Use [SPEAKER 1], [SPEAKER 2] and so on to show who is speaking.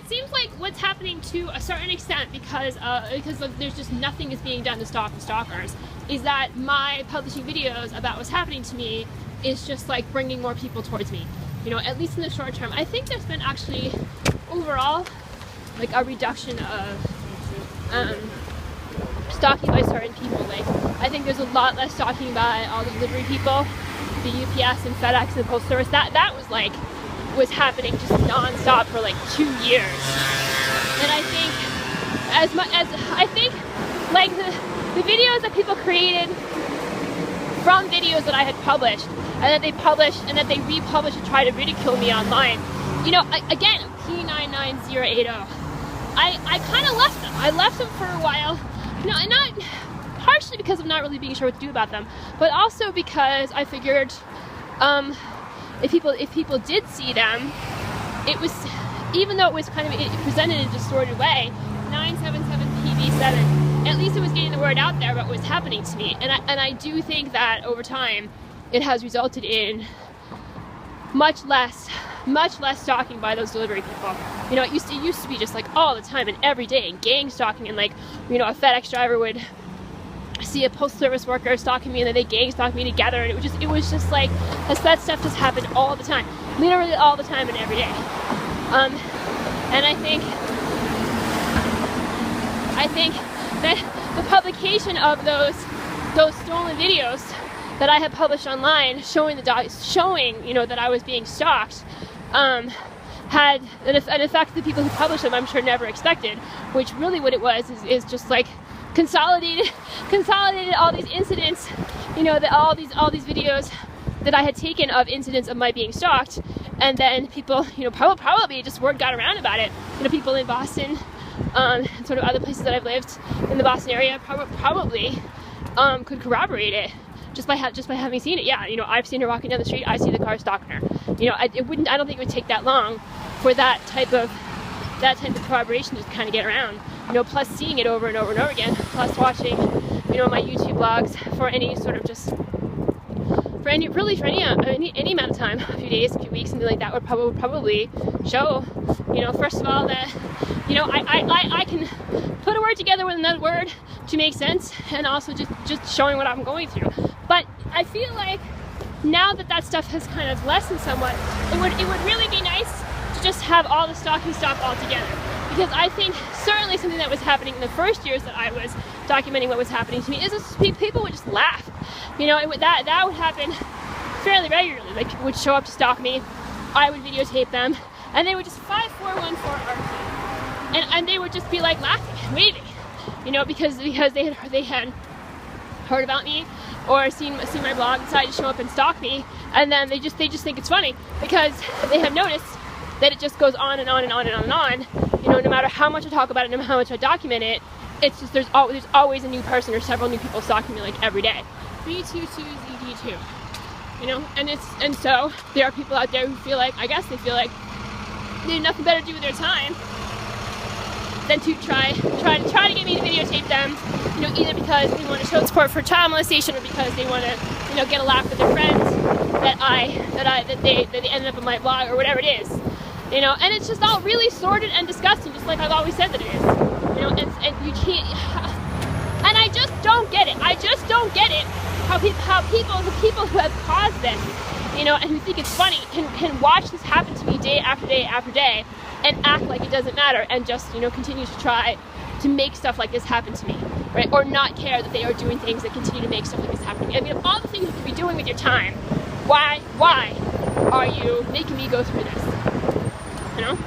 [SPEAKER 1] seems like what's happening to a certain extent, because there's just nothing is being done to stop the stalkers, is that my publishing videos about what's happening to me is just like bringing more people towards me. You know, at least in the short term. I think there's been actually overall like a reduction of stalking by certain people. Like, I think there's a lot less stalking by all the delivery people, the UPS and FedEx and the Postal Service. That was like was happening just non-stop for like 2 years. And I think like the videos that people created from videos that I had published and that they published and that they republished to try to ridicule me online, you know, again, P99080, I kind of left them. I left them for a while, you know, and not partially because of not really being sure what to do about them, but also because I figured if people did see them, it was, even though it was kind of presented in a distorted way, 977PV7, at least it was getting the word out there about what was happening to me. And I do think that over time it has resulted in much less stalking by those delivery people. You know, it used to be just like all the time and every day, and gang stalking, and like, you know, a FedEx driver would see a Postal Service worker stalking me and then they gang stalk me together, and it was just like that stuff just happened all the time, literally all the time and every day. And I think that the publication of those stolen videos that I had published online showing you know, that I was being stalked had an effect that the people who published them, I'm sure, never expected, which really what it was is just like consolidated all these incidents, you know, all these videos that I had taken of incidents of my being stalked, and then people, you know, probably just word got around about it. You know, people in Boston, and sort of other places that I've lived in the Boston area probably could corroborate it just by having seen it. Yeah, you know, I've seen her walking down the street. I see the car stalking her. You know, I don't think it would take that long for that type of corroboration to kind of get around. You know, plus seeing it over and over and over again, plus watching, you know, my YouTube blogs for any sort of just, for any amount of time, a few days, a few weeks, something like that would probably show, you know, first of all that, you know, I can put a word together with another word to make sense, and also just showing what I'm going through. But I feel like now that stuff has kind of lessened somewhat, it would really be nice to just have all the stalking stop altogether. Because I think certainly something that was happening in the first years that I was documenting what was happening to me is people would just laugh. You know, that would happen fairly regularly. Like, people would show up to stalk me, I would videotape them, and they would just 5414 RT, and they would just be like laughing and waving, you know, because they had heard about me or seen my blog, decided to show up and stalk me, and then they just think it's funny because they have noticed that it just goes on and on and on and on and on. You know, no matter how much I talk about it, no matter how much I document it, it's just there's always a new person or several new people stalking me like every day. 322ZD2. You know, and so there are people out there who feel like, I guess they feel like they have nothing better to do with their time than to try to get me to videotape them, you know, either because they want to show support for child molestation or because they want to, you know, get a laugh with their friends that they ended up in my blog or whatever it is, you know. And it's just all really sordid and disgusting, just like I've always said that it is, you know. And you can't, and I just don't get it. I just don't get it how the people who have caused this, you know, and who think it's funny can watch this happen to me day after day after day and act like it doesn't matter and just, you know, continue to try to make stuff like this happen to me, right? Or not care that they are doing things that continue to make stuff like this happen to me. I mean, of all the things you could be doing with your time, why are you making me go through this? You know?